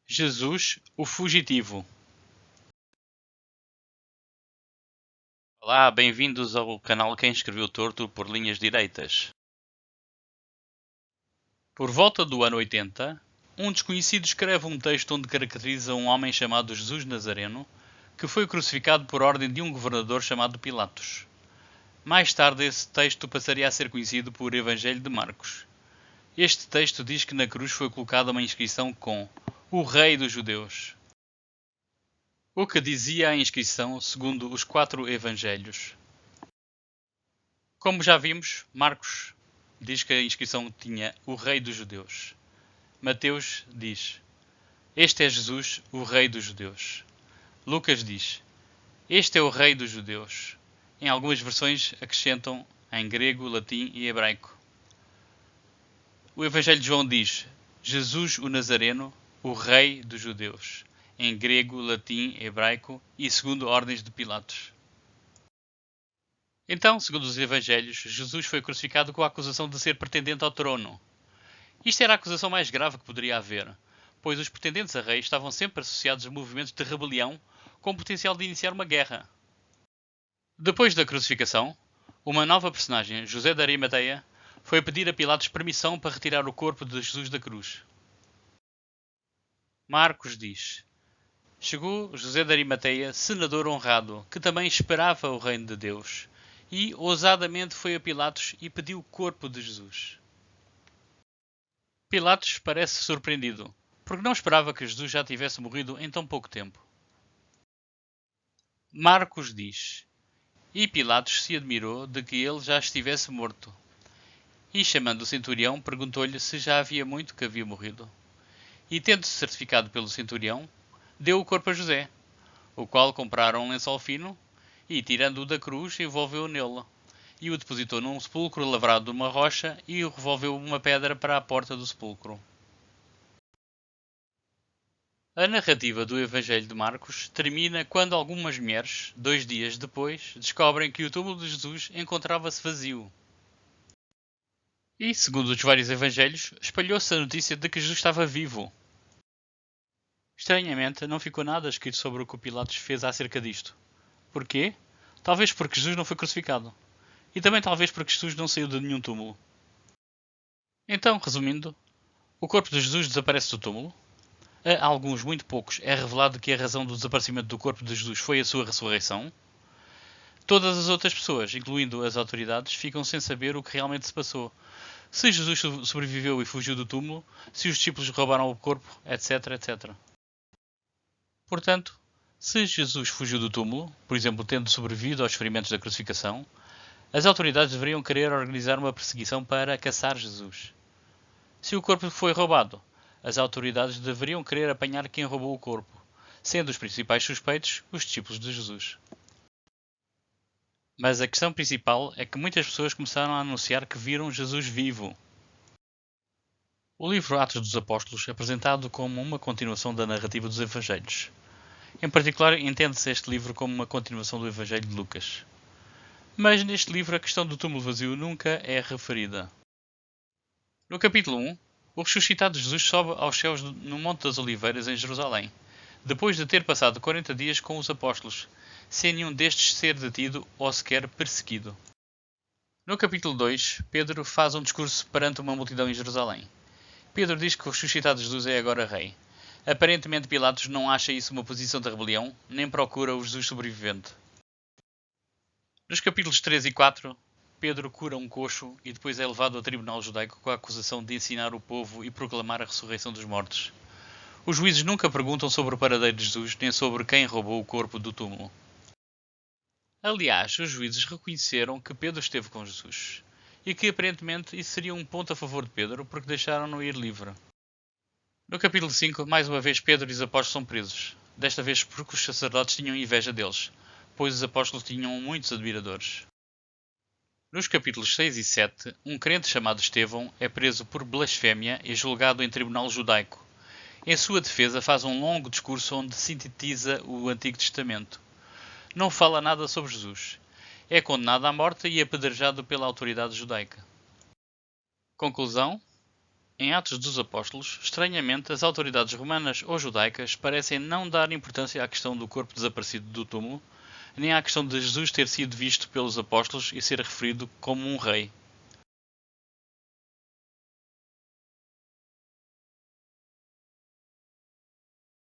Jesus, o Fugitivo. Olá, bem-vindos ao canal Quem Escreveu Torto por Linhas Direitas. Por volta do ano 80, um desconhecido escreve um texto onde caracteriza um homem chamado Jesus Nazareno, que foi crucificado por ordem de um governador chamado Pilatos. Mais tarde esse texto passaria a ser conhecido por Evangelho de Marcos. Este texto diz que na cruz foi colocada uma inscrição com "O Rei dos Judeus", o que dizia a inscrição segundo os 4 evangelhos. Como já vimos, Marcos diz que a inscrição tinha "O Rei dos Judeus". Mateus diz: "Este é Jesus, o Rei dos Judeus". Lucas diz: "Este é o Rei dos Judeus". Em algumas versões acrescentam em grego, latim e hebraico. O Evangelho de João diz: "Jesus o Nazareno, o Rei dos Judeus", em grego, latim, hebraico e segundo ordens de Pilatos. Então, segundo os Evangelhos, Jesus foi crucificado com a acusação de ser pretendente ao trono. Isto era a acusação mais grave que poderia haver, pois os pretendentes a rei estavam sempre associados a movimentos de rebelião com potencial de iniciar uma guerra. Depois da crucificação, uma nova personagem, José de Arimateia, foi pedir a Pilatos permissão para retirar o corpo de Jesus da cruz. Marcos diz: "Chegou José de Arimateia, senador honrado, que também esperava o reino de Deus, e ousadamente foi a Pilatos e pediu o corpo de Jesus". Pilatos parece surpreendido, porque não esperava que Jesus já tivesse morrido em tão pouco tempo. Marcos diz: "E Pilatos se admirou de que ele já estivesse morto. E chamando o centurião, perguntou-lhe se já havia muito que havia morrido. E tendo-se certificado pelo centurião, deu o corpo a José, o qual compraram um lençol fino, e tirando-o da cruz, envolveu-o nele, e o depositou num sepulcro lavrado de uma rocha, e o revolveu uma pedra para a porta do sepulcro". A narrativa do Evangelho de Marcos termina quando algumas mulheres, 2 dias depois, descobrem que o túmulo de Jesus encontrava-se vazio. E, segundo os vários evangelhos, espalhou-se a notícia de que Jesus estava vivo. Estranhamente, não ficou nada escrito sobre o que Pilatos fez acerca disto. Porquê? Talvez porque Jesus não foi crucificado. E também talvez porque Jesus não saiu de nenhum túmulo. Então, resumindo, o corpo de Jesus desaparece do túmulo. A alguns, muito poucos, é revelado que a razão do desaparecimento do corpo de Jesus foi a sua ressurreição. Todas as outras pessoas, incluindo as autoridades, ficam sem saber o que realmente se passou. Se Jesus sobreviveu e fugiu do túmulo, se os discípulos roubaram o corpo, etc, etc. Portanto, se Jesus fugiu do túmulo, por exemplo, tendo sobrevivido aos ferimentos da crucificação, as autoridades deveriam querer organizar uma perseguição para caçar Jesus. Se o corpo foi roubado, as autoridades deveriam querer apanhar quem roubou o corpo, sendo os principais suspeitos os discípulos de Jesus. Mas a questão principal é que muitas pessoas começaram a anunciar que viram Jesus vivo. O livro Atos dos Apóstolos é apresentado como uma continuação da narrativa dos Evangelhos. Em particular, entende-se este livro como uma continuação do Evangelho de Lucas. Mas neste livro a questão do túmulo vazio nunca é referida. No capítulo 1, o ressuscitado Jesus sobe aos céus no Monte das Oliveiras em Jerusalém, depois de ter passado 40 dias com os apóstolos, sem nenhum destes ser detido ou sequer perseguido. No capítulo 2, Pedro faz um discurso perante uma multidão em Jerusalém. Pedro diz que o ressuscitado Jesus é agora rei. Aparentemente Pilatos não acha isso uma posição de rebelião, nem procura o Jesus sobrevivente. Nos capítulos 3 e 4, Pedro cura um coxo e depois é levado ao tribunal judaico com a acusação de ensinar o povo e proclamar a ressurreição dos mortos. Os juízes nunca perguntam sobre o paradeiro de Jesus, nem sobre quem roubou o corpo do túmulo. Aliás, os juízes reconheceram que Pedro esteve com Jesus, e que aparentemente isso seria um ponto a favor de Pedro, porque deixaram-no ir livre. No capítulo 5, mais uma vez Pedro e os apóstolos são presos, desta vez porque os sacerdotes tinham inveja deles, pois os apóstolos tinham muitos admiradores. Nos capítulos 6 e 7, um crente chamado Estevão é preso por blasfémia e julgado em tribunal judaico. Em sua defesa faz um longo discurso onde sintetiza o Antigo Testamento. Não fala nada sobre Jesus. É condenado à morte e apedrejado pela autoridade judaica. Conclusão: Em Atos dos Apóstolos, estranhamente, as autoridades romanas ou judaicas parecem não dar importância à questão do corpo desaparecido do túmulo, nem à questão de Jesus ter sido visto pelos apóstolos e ser referido como um rei.